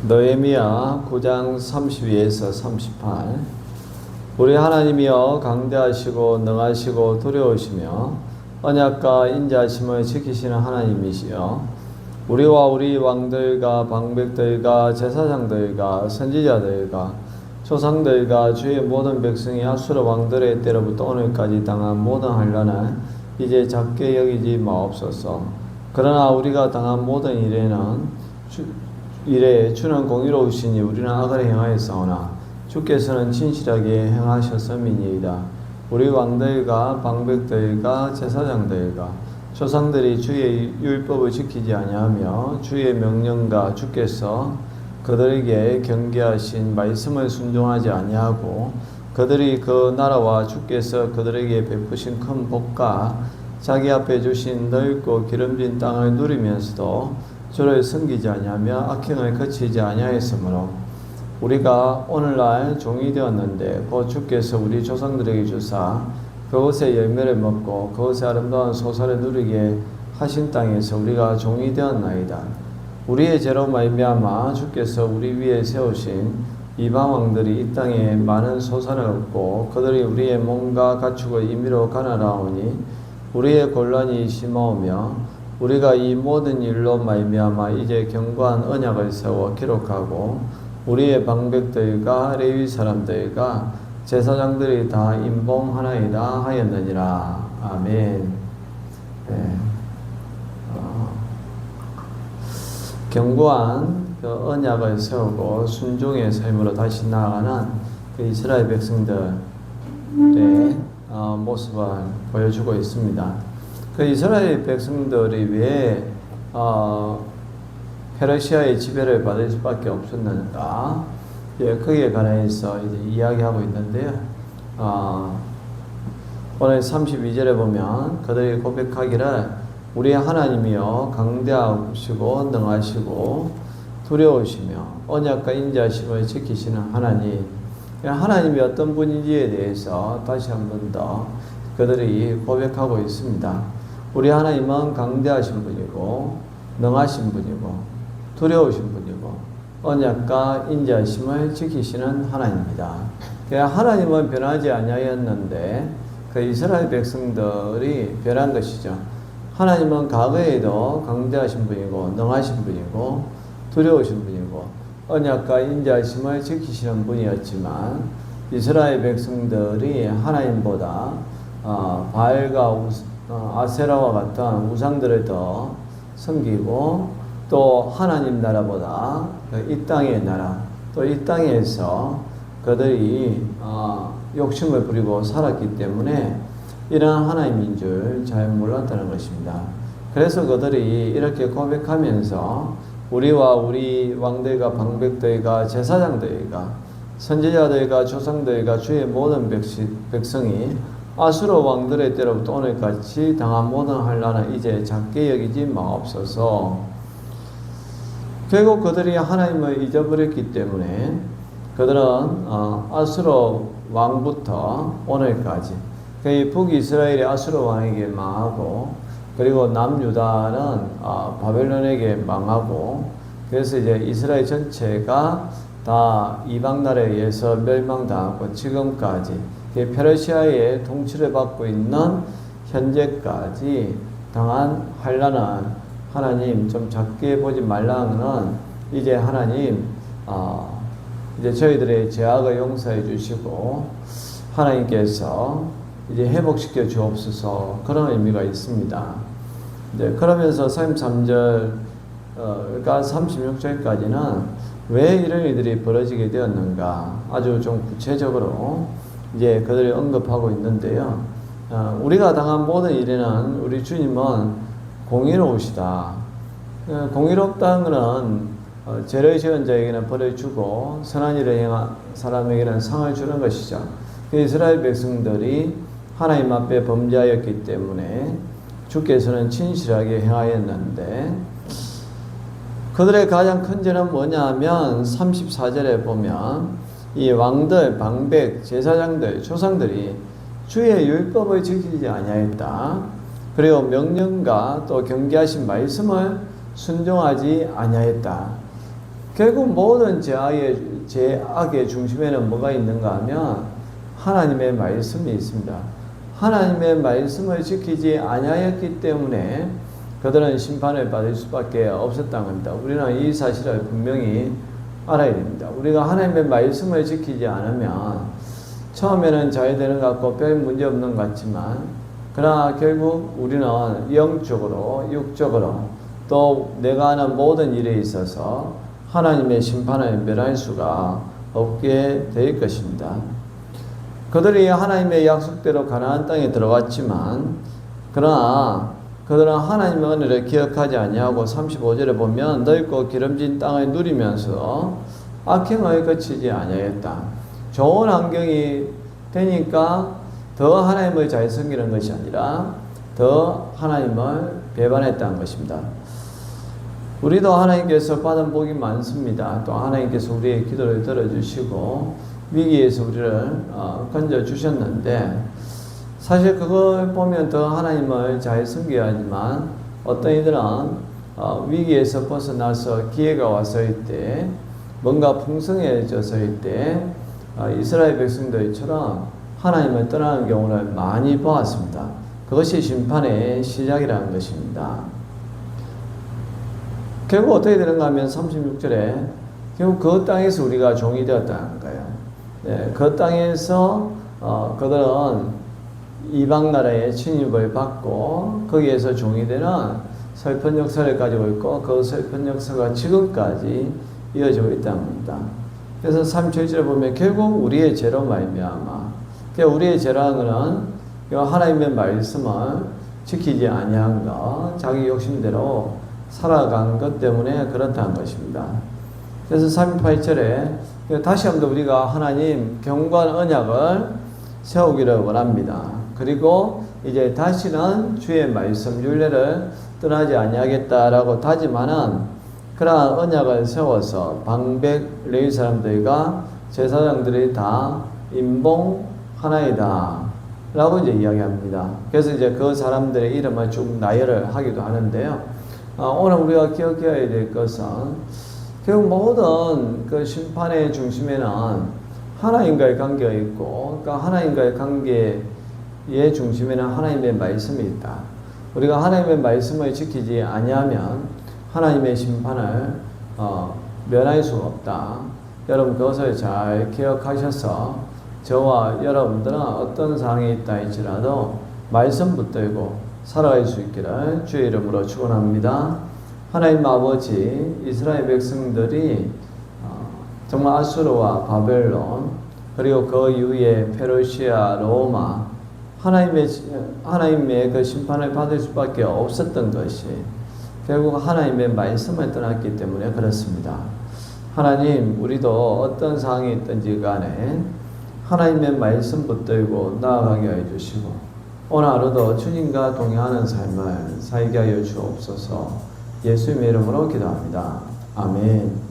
느헤미야 9장 32에서 38. 우리 하나님이여 강대하시고 능하시고 두려우시며 언약과 인자하심을 지키시는 하나님이시여 우리와 우리 왕들과 방백들과 제사장들과 선지자들과 조상들과 주의 모든 백성이 아수르 왕들의 때로부터 오늘까지 당한 모든 환난을 이제 작게 여기지 마옵소서. 그러나 우리가 당한 모든 일에 주는 공의로우시니 우리는 악을 행하였사오나 주께서는 진실하게 행하셨음이니이다. 우리 왕들과 방백들과 제사장들과 조상들이 주의 율법을 지키지 아니하며 주의 명령과 주께서 그들에게 경계하신 말씀을 순종하지 아니하고 그들이 그 나라와 주께서 그들에게 베푸신 큰 복과 자기 앞에 주신 넓고 기름진 땅을 누리면서도 주를 섬기지 아니하며 악행을 거치지 아니하였으므로 우리가 오늘날 종이 되었는데 곧 주께서 우리 조상들에게 주사 그곳의 열매를 먹고 그곳의 아름다운 소사를 누리게 하신 땅에서 우리가 종이 되었나이다. 우리의 죄로 말미암아 주께서 우리 위에 세우신 이방 왕들이 이 땅에 많은 소산을 얻고 그들이 우리의 몸과 가축을 임의로 가나라오니 우리의 곤란이 심하오며 우리가 이 모든 일로 말미암아 이제 견고한 언약을 세워 기록하고 우리의 방백들과 레위 사람들과 제사장들이 다 임봉하나이다 하였느니라. 아멘. 네. 견고한 그 언약을 세우고 순종의 삶으로 다시 나아가는 그 이스라엘 백성들의 모습을 보여주고 있습니다. 그 이스라엘 백성들이 왜 페르시아의 지배를 받을 수밖에 없었는가? 예, 거기에 관해서 이제 이야기하고 있는데요. 오늘 32절에 보면 그들이 고백하기를 우리 하나님이여 강대하시고 능하시고 두려우시며 언약과 인자하심을 지키시는 하나님. 하나님이 어떤 분인지에 대해서 다시 한 번 더 그들이 고백하고 있습니다. 우리 하나님은 강대하신 분이고 능하신 분이고 두려우신 분이고 언약과 인자하심을 지키시는 하나님입니다. 하나님은 변하지 아니하였는데 그 이스라엘 백성들이 변한 것이죠. 하나님은 과거에도 강대하신 분이고 능하신 분이고 두려우신 분이고 언약과 인자하심을 지키시는 분이었지만 이스라엘 백성들이 하나님보다 바알과 아세라와 같은 우상들을 더 섬기고 또 하나님 나라보다 이 땅의 나라 또 이 땅에서 그들이 욕심을 부리고 살았기 때문에 이러한 하나님인 줄 잘 몰랐다는 것입니다. 그래서 그들이 이렇게 고백하면서 우리와 우리 왕들과 방백들과 제사장들과 선지자들과 조상들과 주의 모든 백성이 아수르 왕들의 때로부터 오늘까지 당한 모든 환난을 이제 작게 여기지 마옵소서. 결국 그들이 하나님을 잊어버렸기 때문에 그들은 아수르 왕부터 오늘까지 북이스라엘이 아수르 왕에게 망하고 그리고 남유다는 바벨론에게 망하고 그래서 이제 이스라엘 전체가 다 이방 나라에 의해서 멸망당하고 지금까지 페르시아의 통치를 받고 있는 현재까지 당한 환난은 하나님 좀 작게 보지 말라는 이제 하나님 이제 저희들의 죄악을 용서해 주시고 하나님께서 이제 회복시켜 주옵소서 그런 의미가 있습니다. 이제 그러면서 33절 그러니까 36절까지는 왜 이런 일들이 벌어지게 되었는가 아주 좀 구체적으로 이제 그들이 언급하고 있는데요. 우리가 당한 모든 일에는 우리 주님은 공의로우시다. 공의롭다는 것은 죄를 지은 자에게는 벌을 주고 선한 일을 행한 사람에게는 상을 주는 것이죠. 이스라엘 백성들이 하나님 앞에 범죄하였기 때문에 주께서는 진실하게 행하였는데 그들의 가장 큰 죄는 뭐냐 하면 34절에 보면 이 왕들, 방백, 제사장들, 조상들이 주의 율법을 지키지 아니하였다. 그리고 명령과 또 경계하신 말씀을 순종하지 아니하였다. 결국 모든 죄악의 중심에는 뭐가 있는가 하면 하나님의 말씀이 있습니다. 하나님의 말씀을 지키지 아니하였기 때문에 그들은 심판을 받을 수밖에 없었다는 겁니다. 우리는 이 사실을 분명히 알아야 됩니다. 우리가 하나님의 말씀을 지키지 않으면 처음에는 잘 되는 것 같고 별 문제 없는 것 같지만 그러나 결국 우리는 영적으로 육적으로 또 내가 하는 모든 일에 있어서 하나님의 심판을 면할 수가 없게 될 것입니다. 그들이 하나님의 약속대로 가나안 땅에 들어갔지만 그러나 그들은 하나님의 은혜를 기억하지 아니하고 35절에 보면 넓고 기름진 땅을 누리면서 악행을 거치지 아니하였다. 좋은 환경이 되니까 더 하나님을 잘 섬기는 것이 아니라 더 하나님을 배반했다는 것입니다. 우리도 하나님께서 받은 복이 많습니다. 또 하나님께서 우리의 기도를 들어주시고 위기에서 우리를 건져주셨는데 사실 그걸 보면 더 하나님을 잘 섬겨야 하지만 어떤 이들은 위기에서 벗어나서 기회가 왔을 때 뭔가 풍성해졌을 때 이스라엘 백성들처럼 하나님을 떠나는 경우를 많이 보았습니다. 그것이 심판의 시작이라는 것입니다. 결국 어떻게 되는가 하면 36절에 결국 그 땅에서 우리가 종이 되었다는 거예요. 네, 그 땅에서 그들은 이방 나라의 침입을 받고 거기에서 종이 되는 슬픈 역사를 가지고 있고 그 슬픈 역사가 지금까지 이어지고 있다는 겁니다. 그래서 37절에 보면 결국 우리의 죄로 말미암아 우리의 죄라는 것은 하나님의 말씀을 지키지 아니한 것, 자기 욕심대로 살아간 것 때문에 그렇다는 것입니다. 그래서 38절에 다시 한번 우리가 하나님 경고한 언약을 세우기를 원합니다. 그리고 이제 다시는 주의 말씀 율례를 떠나지 아니하겠다라고 다짐하는 그러한 언약을 세워서 방백 레위 사람들과 제사장들이 다 임봉하나이다 라고 이제 이야기합니다. 그래서 이제 그 사람들의 이름을 쭉 나열을 하기도 하는데요. 오늘 우리가 기억해야 될 것은 결국 모든 그 심판의 중심에는 하나님과의 관계가 있고, 그러니까 하나님과의 관계의 중심에는 하나님의 말씀이 있다. 우리가 하나님의 말씀을 지키지 아니하면 하나님의 심판을 면할 수가 없다. 여러분 그것을 잘 기억하셔서 저와 여러분들은 어떤 상황에 있다 할지라도 말씀 붙들고 살아갈 수 있기를 주의 이름으로 축원합니다. 하나님 아버지, 이스라엘 백성들이 정말 아수르와 바벨론 그리고 그 이후에 페르시아, 로마 하나님의 그 심판을 받을 수밖에 없었던 것이 결국 하나님의 말씀을 떠났기 때문에 그렇습니다. 하나님, 우리도 어떤 상황이 있든지 간에 하나님의 말씀 붙들고 나아가게 해주시고 오늘 하루도 주님과 동행하는 삶을 살게 하여 주옵소서. 예수님의 이름으로 기도합니다. 아멘.